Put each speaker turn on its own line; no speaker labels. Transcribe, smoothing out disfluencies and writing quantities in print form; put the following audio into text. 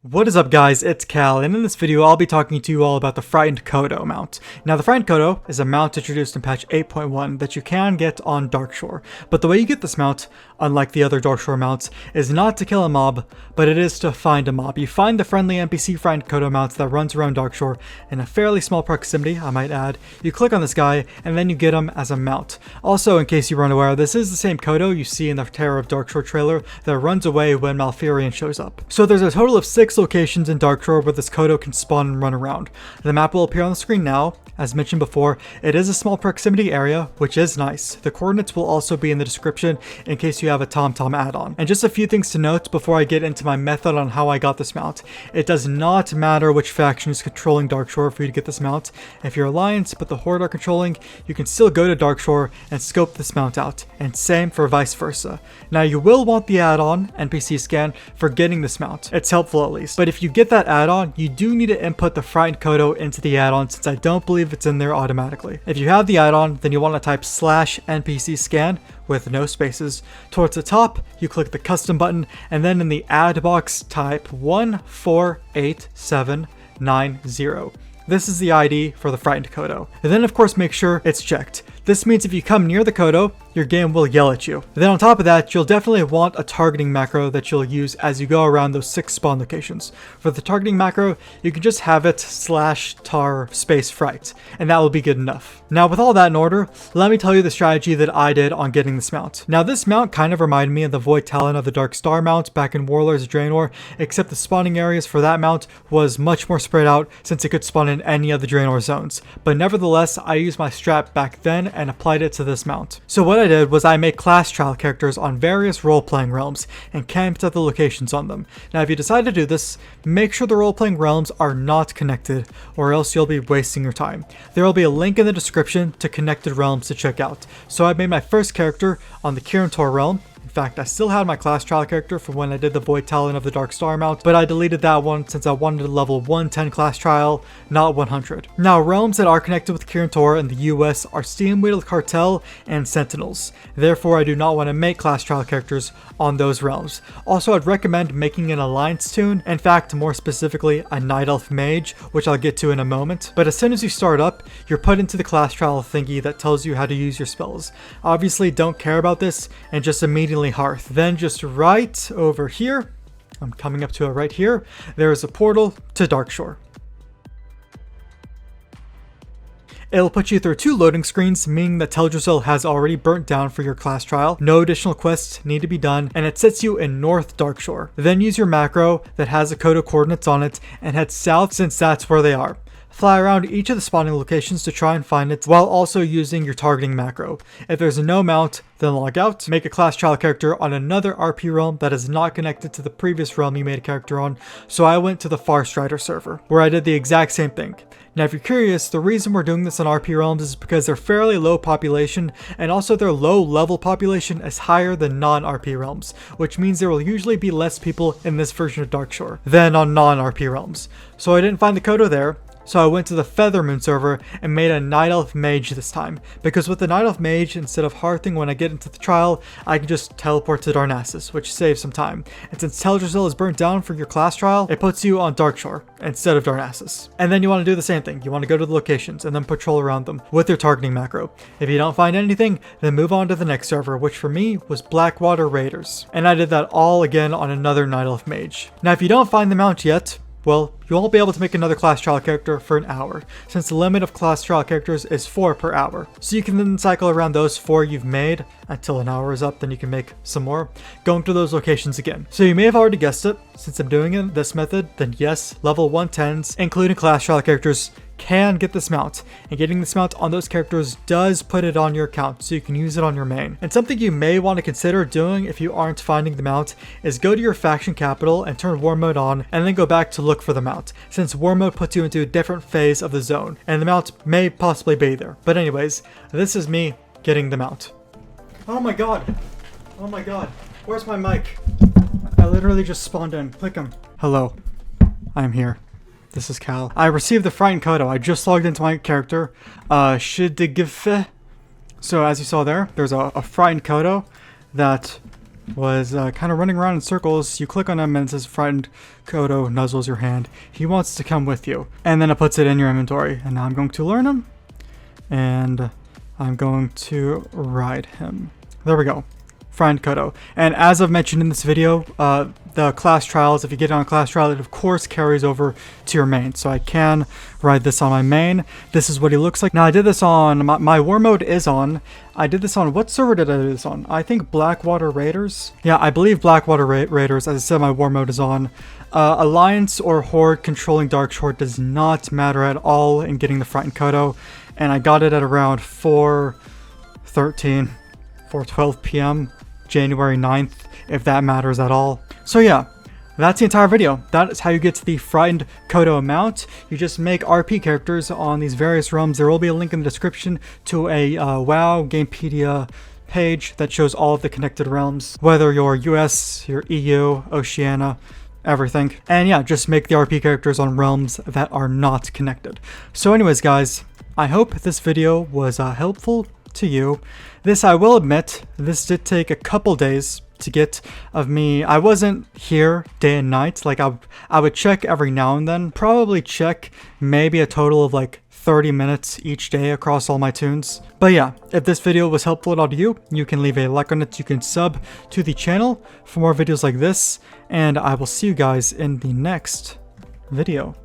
What is up guys, it's Cal, and in this video I'll be talking to you all about the Frightened Kodo mount. Now the Frightened Kodo is a mount introduced in patch 8.1 that you can get on Darkshore, but the way you get this mount, unlike the other Darkshore mounts, is not to kill a mob, but it is to find a mob. You find the friendly NPC Frightened Kodo mount that runs around Darkshore in a fairly small proximity, I might add. You click on this guy, and then you get him as a mount. Also, in case you weren't aware, this is the same Kodo you see in the Terror of Darkshore trailer that runs away when Malfurion shows up. So there's a total of 6 locations in Darkshore where this Kodo can spawn and run around. The map will appear on the screen now. As mentioned before, it is a small proximity area, which is nice. The coordinates will also be in the description in case you have a TomTom add-on. And just a few things to note before I get into my method on how I got this mount. It does not matter which faction is controlling Darkshore for you to get this mount. If your Alliance but the Horde are controlling, you can still go to Darkshore and scope this mount out. And same for vice versa. Now you will want the add-on NPC scan for getting this mount. It's helpful at least. But if you get that add-on, you do need to input the Frightened Kodo into the add-on since I don't believe it's in there automatically. If you have the add-on, then you want to type /NPC scan with no spaces. Towards the top, you click the custom button, and then in the add box type 148790. This is the ID for the Frightened Kodo. And then of course make sure it's checked. This means if you come near the Kodo, your game will yell at you. Then on top of that, you'll definitely want a targeting macro that you'll use as you go around those 6 spawn locations. For the targeting macro, you can just have it /tar space fright, and that will be good enough. Now with all that in order, let me tell you the strategy that I did on getting this mount. Now this mount kind of reminded me of the Void Talon of the Dark Star mount back in Warlords of Draenor, except the spawning areas for that mount was much more spread out since it could spawn in any of the Draenor zones. But nevertheless, I used my strat back then and applied it to this mount. So what I did was I made class trial characters on various role-playing realms and camped at the locations on them. Now if you decide to do this, make sure the role-playing realms are not connected, or else you'll be wasting your time. There will be a link in the description to connected realms to check out. So I made my first character on the Kirin realm. In fact, I still had my class trial character from when I did the Void Talon of the Dark Star mount, but I deleted that one since I wanted to level 110 class trial, not 100. Now, realms that are connected with Kirin in the US are Steam-Wheeled Cartel and Sentinels. Therefore, I do not want to make class trial characters on those realms. Also, I'd recommend making an Alliance tune, in fact, more specifically, a Night Elf Mage, which I'll get to in a moment. But as soon as you start up, you're put into the class trial thingy that tells you how to use your spells. Obviously, don't care about this, and just immediately Hearth. Then just right over here, I'm coming up to it right here, there is a portal to Darkshore. It'll put you through 2 loading screens, meaning that Teldrassil has already burnt down for your class trial. No additional quests need to be done, and it sets you in North Darkshore. Then use your macro that has the Kodo coordinates on it and head south since that's where they are. Fly around each of the spawning locations to try and find it while also using your targeting macro. If there's no mount, then log out, make a class trial character on another RP realm that is not connected to the previous realm you made a character on. So I went to the Farstrider server, where I did the exact same thing. Now if you're curious, the reason we're doing this on RP realms is because they're fairly low population, and also their low level population is higher than non-RP realms, which means there will usually be less people in this version of Darkshore than on non-RP realms. So I didn't find the Kodo there. So I went to the Feathermoon server and made a Night Elf Mage this time, because with the Night Elf Mage, instead of hearthing when I get into the trial, I can just teleport to Darnassus, which saves some time. And since Teldrassil is burnt down for your class trial, it puts you on Darkshore instead of Darnassus. And then you want to do the same thing. You want to go to the locations and then patrol around them with your targeting macro. If you don't find anything, then move on to the next server, which for me was Blackwater Raiders. And I did that all again on another Night Elf Mage. Now if you don't find the mount yet, well, you won't be able to make another class trial character for an hour, since the limit of class trial characters is 4 per hour. So you can then cycle around those 4 you've made until an hour is up, then you can make some more, going to those locations again. So you may have already guessed it, since I'm doing it this method, then yes, level 110s, including class trial characters, can get this mount, and getting this mount on those characters does put it on your account so you can use it on your main. And something you may want to consider doing if you aren't finding the mount is go to your faction capital and turn war mode on, and then go back to look for the mount, since war mode puts you into a different phase of the zone and the mount may possibly be there. But anyways, this is me getting the mount. Oh my god, where's my mic? I literally just spawned in. Click him. Hello, I'm here. This is Cal. I received the Frightened Kodo. I just logged into my character. So as you saw there, there's a Frightened Kodo that was kind of running around in circles. You click on him and it says frightened Kodo nuzzles your hand. He wants to come with you. And then it puts it in your inventory. And now I'm going to learn him. And I'm going to ride him. There we go. Friend Cotto. And as I've mentioned in this video, the class trials, if you get on a class trial, it of course carries over to your main. So I can ride this on my main. This is what he looks like. Now I did this on, my war mode is on. I did this on, what server did I do this on? I think Blackwater Raiders. Yeah, I believe Blackwater Raiders. As I said, my war mode is on. Alliance or Horde controlling Darkshore does not matter at all in getting the Frightened Cotto. And I got it at around 4:12 p.m. January 9th, if that matters at all. So yeah, that's the entire video. That is how you get to the Frightened Cotto mount. You just make RP characters on these various realms. There will be a link in the description to a WoW Gamepedia page that shows all of the connected realms, whether you're US, you're EU, Oceania, everything. And yeah, just make the RP characters on realms that are not connected. So anyways, guys, I hope this video was helpful to you. This, I will admit, this did take a couple days to get of me. I wasn't here day and night. Like I would check every now and then, probably check maybe a total of like 30 minutes each day across all my tunes. But yeah, if this video was helpful at all to you, you can leave a like on it. You can sub to the channel for more videos like this, and I will see you guys in the next video.